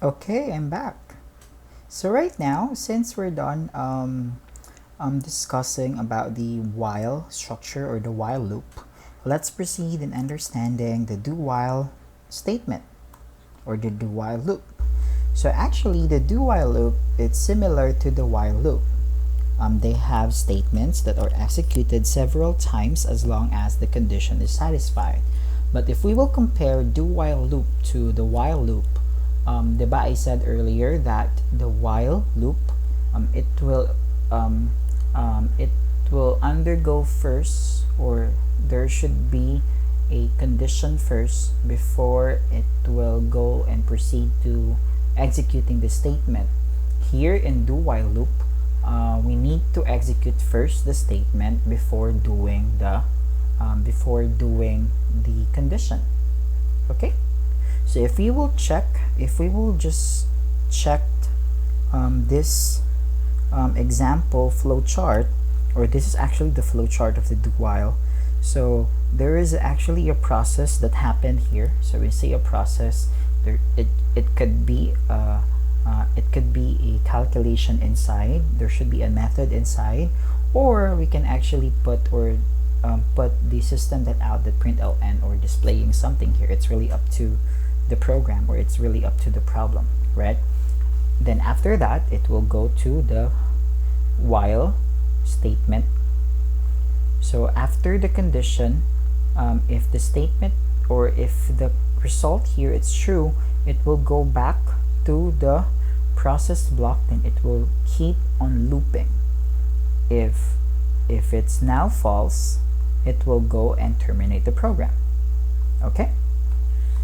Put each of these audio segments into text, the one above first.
Okay, I'm back. So right now, since we're done discussing about the while structure or the while loop, let's proceed in understanding the do while statement or the do while loop. So actually, the do while loop is similar to the while loop. They have statements that are executed several times as long as the condition is satisfied. But if we will compare do while loop to the while loop, diba I said earlier that the while loop, it will undergo first, or there should be a condition first before it will go and proceed to executing the statement. Here in do while loop, we need to execute first the statement before doing the condition. Okay, so if we will just check this example flow chart, or this is actually the flow chart of the do while. So there is actually a process that happened here. So we say a process there, it could be a calculation inside, there should be a method inside, or we can actually put the system that out, that println or displaying something here. It's really up to the program, or it's really up to the problem, right? Then after that, it will go to the while statement. So after the condition, if the statement or if the result here is true, it will go back to the process block, then it will keep on looping. If it's now false, it will go and terminate the program. Okay,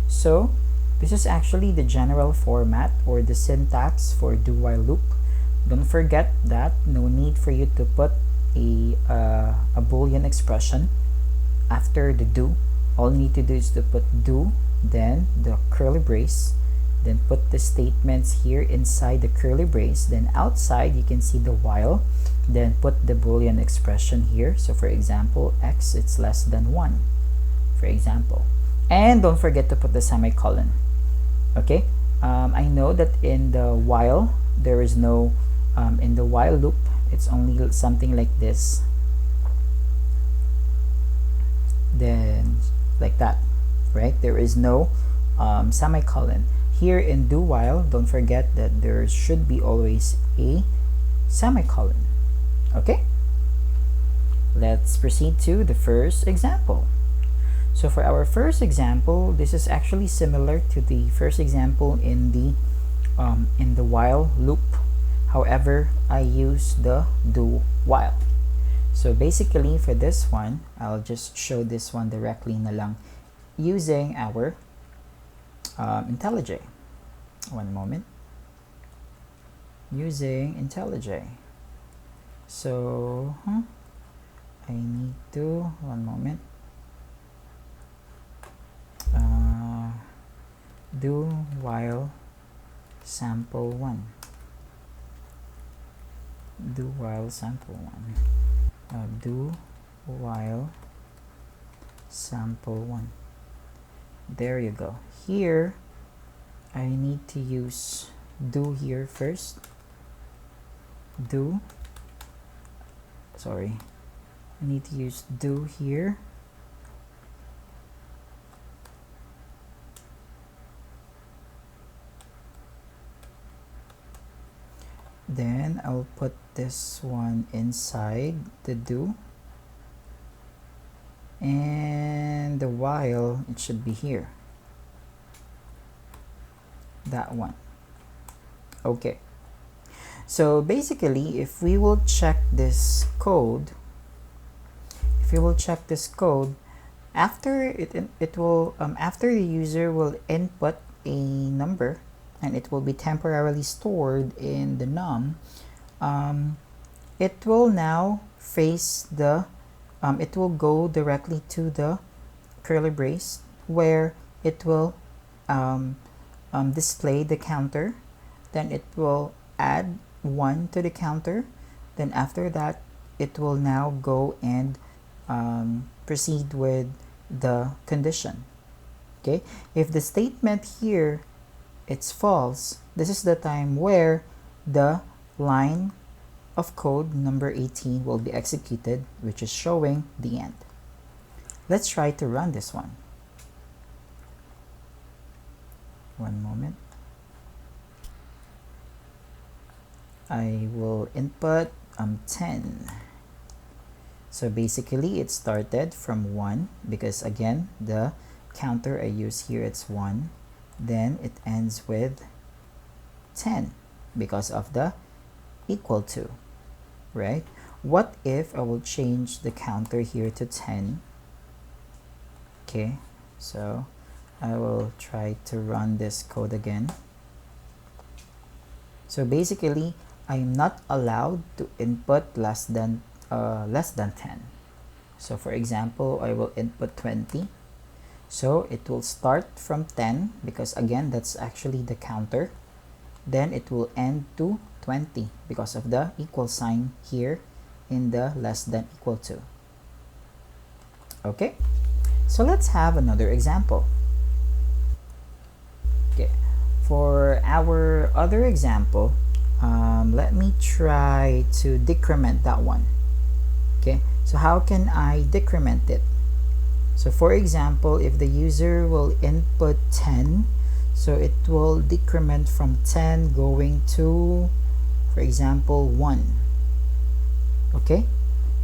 so this is actually the general format or the syntax for do while loop. Don't forget that no need for you to put a boolean expression after the do. All you need to do is to put do, then the curly brace, then put the statements here inside the curly brace, then outside you can see the while, then put the boolean expression here. So for example, x it's less than 1, for example, and don't forget to put the semicolon. Okay, I know that in the while there is no in the while loop, it's only something like this, then like that, right? There is no semicolon. Here in do while, don't forget that there should be always a semicolon. Okay, let's proceed to the first example. So for our first example, this is actually similar to the first example in the while loop. However, I use the do while. So basically for this one, I'll just show this one directly na lang using our IntelliJ. One moment. Using IntelliJ. So I need to, one moment, do while sample 1. Do while sample 1. Do while sample 1. There you go. Here I need to use do here first. I need to use do here. Then I'll put this one inside the do, and the while, it should be here, that one. Okay, so basically if we will check this code, after it will after the user will input a number, and it will be temporarily stored in the num, it will now face the it will go directly to the curly brace, where it will display the counter. Then it will add 1 to the counter. Then after that, it will now go and proceed with the condition. Okay, if the statement here it's false, this is the time where the line of code number 18 will be executed, which is showing the end. Let's try to run this one. One moment. I will input 10. So basically it started from 1 because again the counter I use here, it's 1. Then it ends with 10 because of the equal to, right? What if I will change the counter here to 10? Okay, so I will try to run this code again. So basically I'm not allowed to input less than 10. So for example, I will input 20. So it will start from 10 because again that's actually the counter. Then it will end to 20 because of the equal sign here in the less than equal to. Okay, so let's have another example. Okay, for our other example, let me try to decrement that one. Okay, so how can I decrement it? So for example, if the user will input 10, so it will decrement from 10 going to, for example, 1. Okay,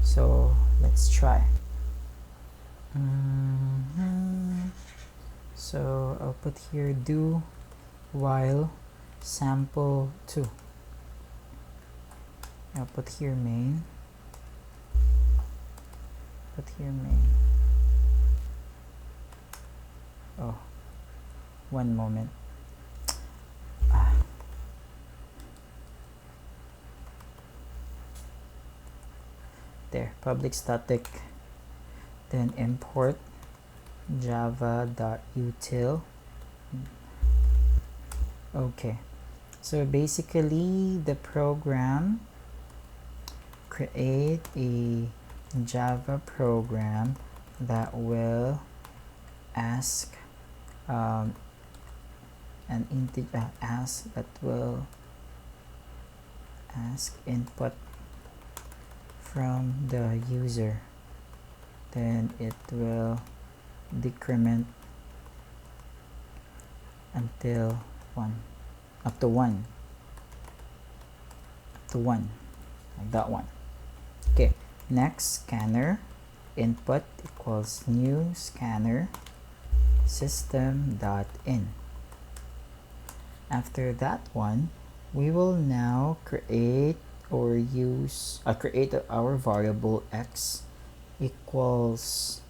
so let's try. So I'll put here do while sample 2. I'll put here main. Put here main. Oh, one moment. There, public static, then import java.util. Okay, so basically the program create a Java program that will ask an integer that will ask input from the user, then it will decrement until 1, up to 1, like that one. Okay, next, scanner input equals new scanner system.in. After that one, we will now create or use create our variable x equals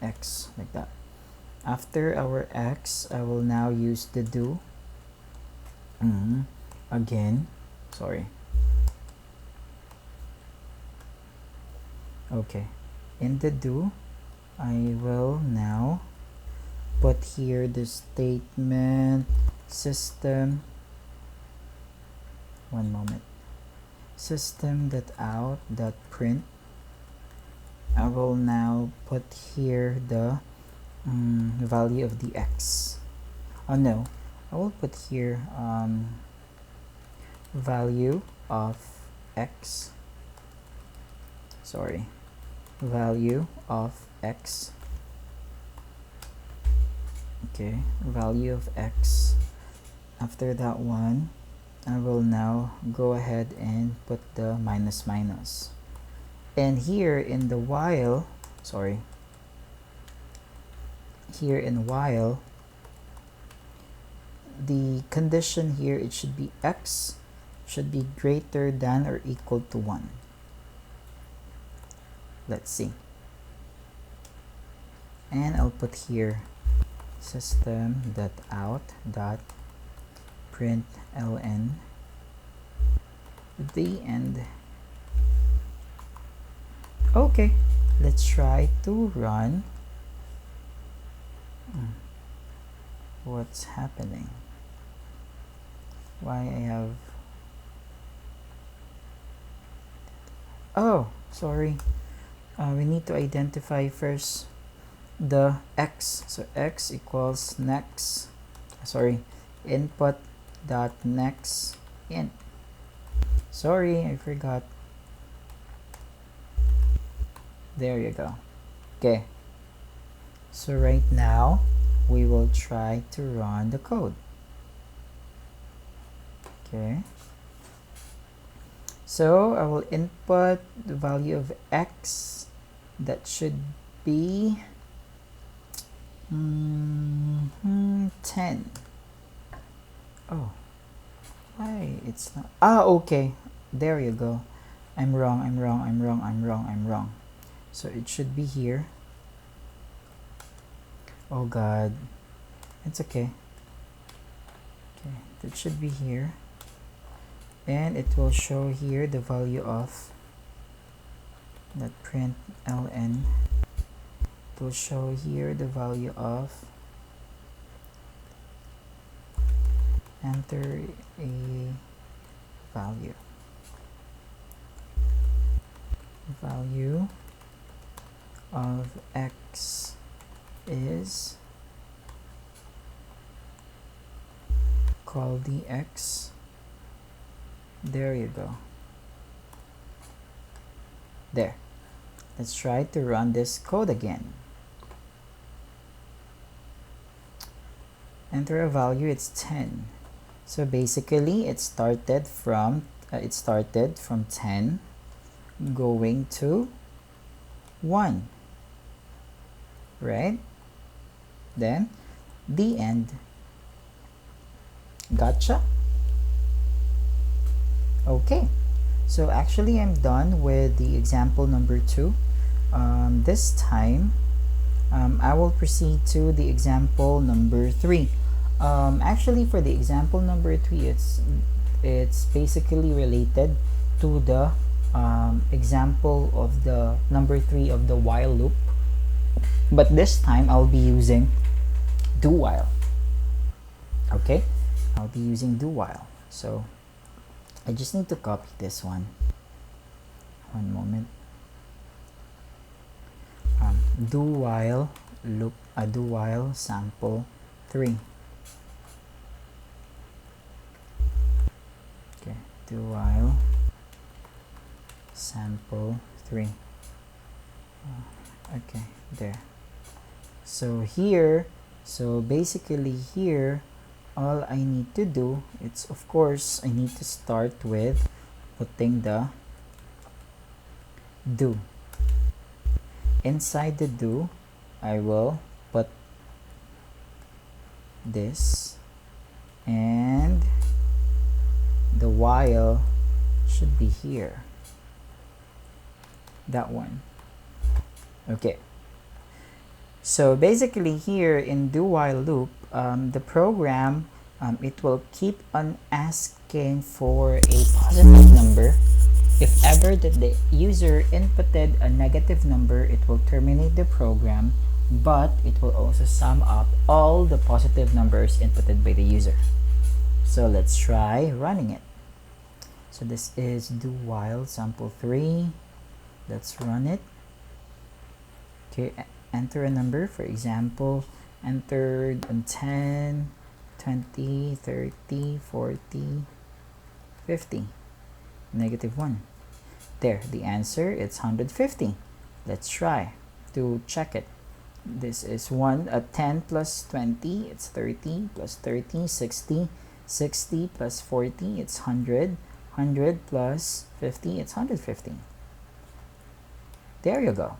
x, like that. After our x, I will now use the do again, sorry. Okay, in the do, I will now put here the statement system, one moment, system.out.print. I will now put here the value of the x. Oh no, I will put here value of x, sorry, value of x. Okay, value of x. After that one, I will now go ahead and put the minus minus. And here in the while, sorry, here in while, the condition here, it should be x should be greater than or equal to 1. Let's see. And I'll put here system.out.println the end. Okay, let's try to run. What's happening? Why I have, oh sorry, we need to identify first the x. So x equals next, sorry, input dot next int. Sorry, I forgot. There you go. Okay, so right now we will try to run the code. Okay, so I will input the value of x. That should be 10. Oh, why it's not? Okay, there you go. I'm wrong. So it should be here. Oh god, it's okay. Okay, that should be here, and it will show here the value of that print ln. It will show here the value of enter a value of x is call dx. There you go. There. Let's try to run this code again. Enter a value, it's 10. So basically it started from 10 going to 1, right? Then the end. Gotcha? Okay, so actually I'm done with the example number 2. This time I will proceed to the example number 3. Actually for the example number 3, it's basically related to the example of the number 3 of the while loop, but this time I'll be using do while. Okay, I'll be using do while. So I just need to copy this one. One moment. Do while loop, do while sample 3. Okay, do while sample 3. Okay, there. So here, so basically here, all I need to do, it's of course I need to start with putting the do. Inside the do, I will put this, and the while should be here. That one. Okay. So basically here in do while loop, the program, it will keep on asking for a positive number. If ever that the user inputted a negative number, it will terminate the program, but it will also sum up all the positive numbers inputted by the user. So let's try running it. So this is do while sample 3. Let's run it. Okay, enter a number. For example, entered 10, 20, 30, 40, 50, -1. There, the answer it's 150. Let's try to check it. This is 10 plus 20, it's 30, plus 30, 60, 60 plus 40, it's 100, 100 plus 50, it's 150. There you go.